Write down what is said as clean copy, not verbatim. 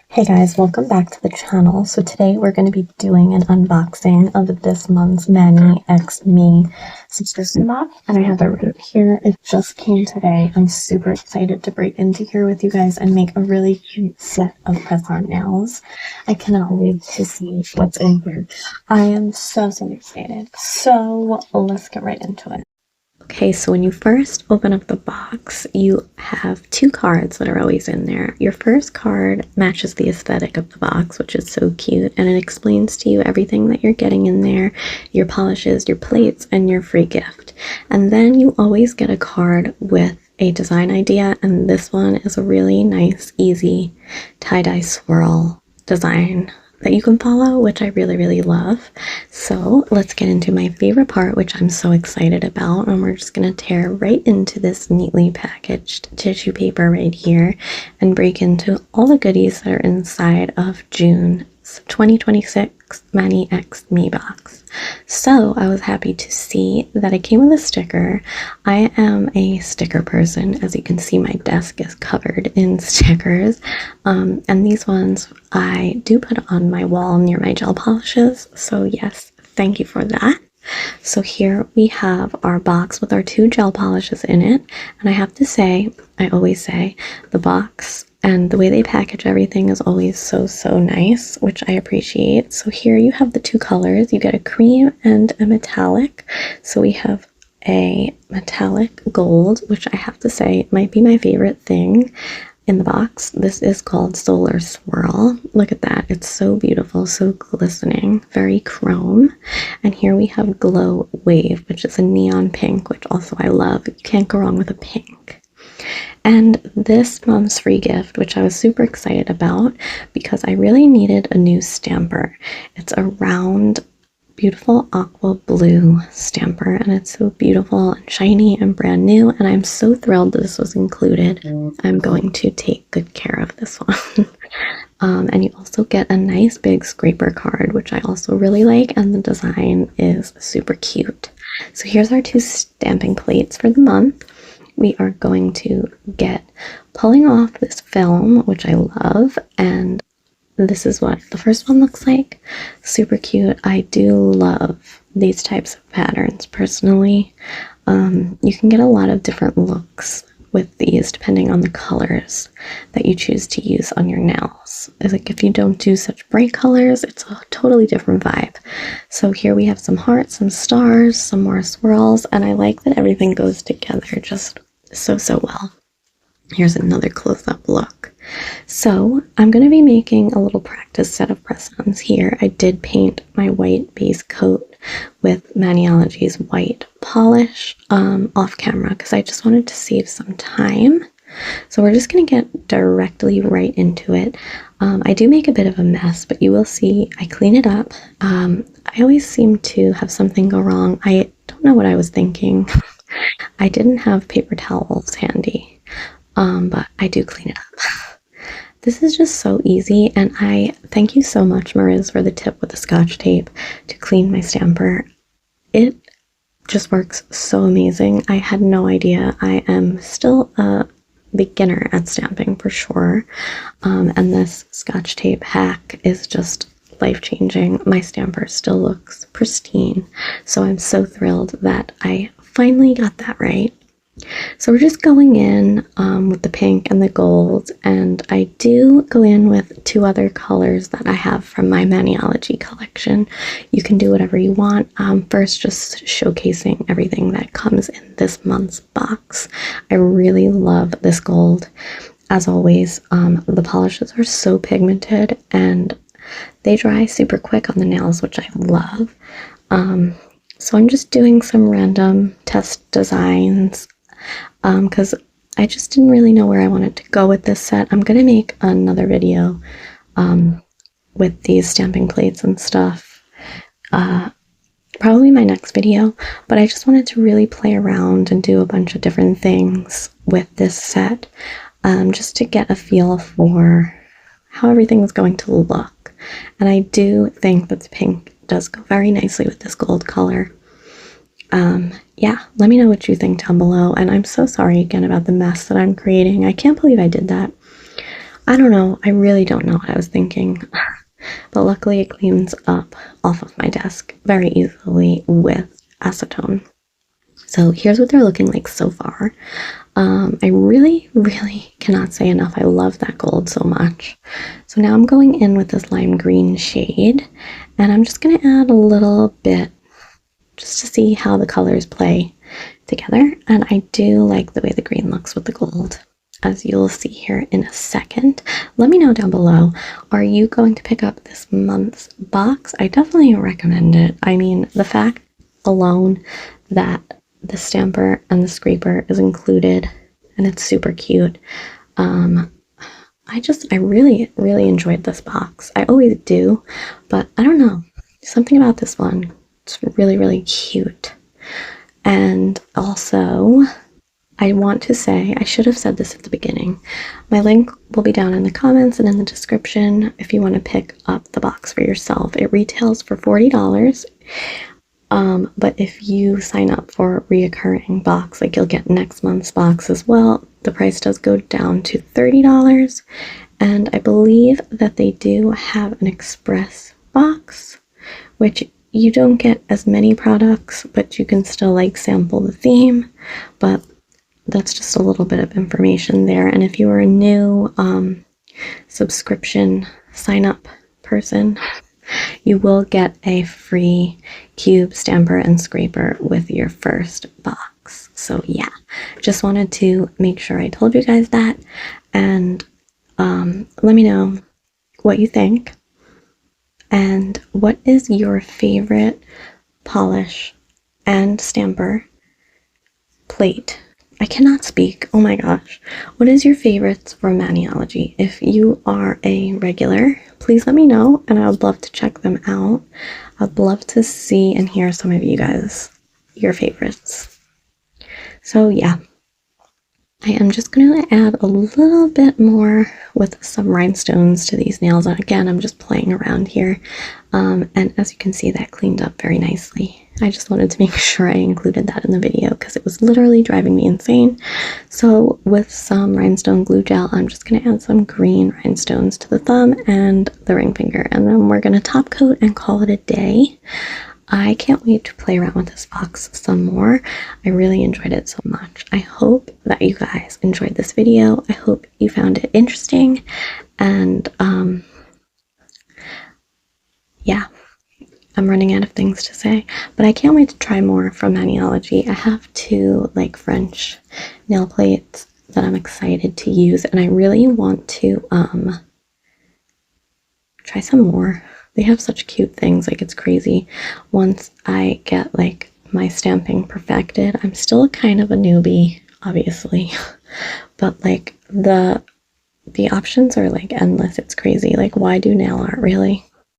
Hey guys, welcome back to the channel. So today we're going to be doing an unboxing of this month's Mani X Me subscription box, and I have it right here. It just came today. I'm super excited to break into here with you guys and make a really cute set of press-on nails. I cannot wait to see what's in here. I am so excited. So let's get right into it. Okay, so when you first open up the box, you have two cards that are always in there. Your first card matches the aesthetic of the box, which is so cute, and it explains to you everything that you're getting in there, your polishes, your plates, and your free gift. And then you always get a card with a design idea, and this one is a really nice, easy tie-dye swirl design that you can follow, which I really love. So let's get into my favorite part, which I'm so excited about, and we're just gonna tear right into this neatly packaged tissue paper right here and break into all the goodies that are inside of June's 2026 Mani X Me box. So I was happy to see that it came with a sticker. I am a sticker person. As you can see, my desk is covered in stickers, and these ones I do put on my wall near my gel polishes, so yes, thank you for that. So here we have our box with our two gel polishes in it, and I have to say, I always say, the box and the way they package everything is always so nice, which I appreciate. So here you have the two colors. You get a cream and a metallic. So we have a metallic gold, which I have to say might be my favorite thing in the box. This is called Solar Swirl. Look at that. It's so beautiful, so glistening, very chrome. And here we have Glow Wave, which is a neon pink, which also I love. You can't go wrong with a pink. And this month's free gift, which I was super excited about because I really needed a new stamper. It's a round, beautiful aqua blue stamper, and it's so beautiful and shiny and brand new, and I'm so thrilled that this was included. I'm going to take good care of this one. And you also get a nice big scraper card, which I also really like, and the design is super cute. So here's our two stamping plates for the month. We are going to get pulling off this film, which I love, and this is what the first one looks like. Super cute. I do love these types of patterns personally. You can get a lot of different looks with these depending on the colors that you choose to use on your nails. It's like if you don't do such bright colors, it's a totally different vibe. So here we have some hearts, some stars, some more swirls, and I like that everything goes together just so well. Here's another close-up look. So I'm going to be making a little practice set of press-ons here. I did paint my white base coat with Maniology's white polish off camera because I just wanted to save some time. So we're just going to get directly right into it. I do make a bit of a mess, but you will see I clean it up. I always seem to have something go wrong. I don't know what I was thinking. I didn't have paper towels handy, but I do clean it up. This is just so easy, and I thank you so much, Mariz, for the tip with the Scotch tape to clean my stamper. It just works so amazing. I had no idea. I am still a beginner at stamping for sure, and this Scotch tape hack is just life-changing. My stamper still looks pristine, so I'm so thrilled that I finally got that right. So we're just going in with the pink and the gold, and I do go in with two other colors that I have from my Maniology collection. You can do whatever you want. First, just showcasing everything that comes in this month's box. I really love this gold. As always, the polishes are so pigmented and they dry super quick on the nails, which I love. So I'm just doing some random test designs because I just didn't really know where I wanted to go with this set. I'm going to make another video with these stamping plates and stuff, probably my next video, but I just wanted to really play around and do a bunch of different things with this set just to get a feel for how everything is going to look. And I do think that the pink does go very nicely with this gold color. Yeah, let me know what you think down below, and I'm so sorry again about the mess that I'm creating. I can't believe I did that. I don't know. I really don't know what I was thinking. But luckily it cleans up off of my desk very easily with acetone. So here's what they're looking like so far. I really, really cannot say enough. I love that gold so much. So now I'm going in with this lime green shade, and I'm just going to add a little bit just to see how the colors play together. And I do like the way the green looks with the gold, as you'll see here in a second. Let me know down below, are you going to pick up this month's box? I definitely recommend it. I mean, the fact alone that the stamper and the scraper is included, and it's super cute. I really, really enjoyed this box. I always do, but I don't know. Something about this one, it's really, really cute. And also, I want to say, I should have said this at the beginning. My link will be down in the comments and in the description if you want to pick up the box for yourself. It retails for $40. But if you sign up for a reoccurring box, like you'll get next month's box as well, the price does go down to $30. And I believe that they do have an express box, which you don't get as many products, but you can still like sample the theme. But that's just a little bit of information there. And if you are a new subscription sign up person, you will get a free cube, stamper, and scraper with your first box. So yeah, just wanted to make sure I told you guys that. And let me know what you think. And what is your favorite polish and stamper plate? I cannot speak. Oh my gosh. What is your favorites for Maniology? If you are a regular, please let me know, and I would love to check them out. I'd love to see and hear some of you guys, your favorites. So yeah, I am just going to add a little bit more with some rhinestones to these nails. And again, I'm just playing around here. And as you can see, that cleaned up very nicely. I just wanted to make sure I included that in the video because it was literally driving me insane. So with some rhinestone glue gel, I'm just going to add some green rhinestones to the thumb and the ring finger. And then we're going to top coat and call it a day. I can't wait to play around with this box some more. I really enjoyed it so much. I hope that you guys enjoyed this video. I hope you found it interesting. And yeah, I'm running out of things to say, but I can't wait to try more from Maniology. I have two like French nail plates that I'm excited to use, and I really want to try some more. They have such cute things, like it's crazy. Once I get like my stamping perfected, I'm still kind of a newbie, obviously, but like the options are like endless. It's crazy. Like, why do nail art, really?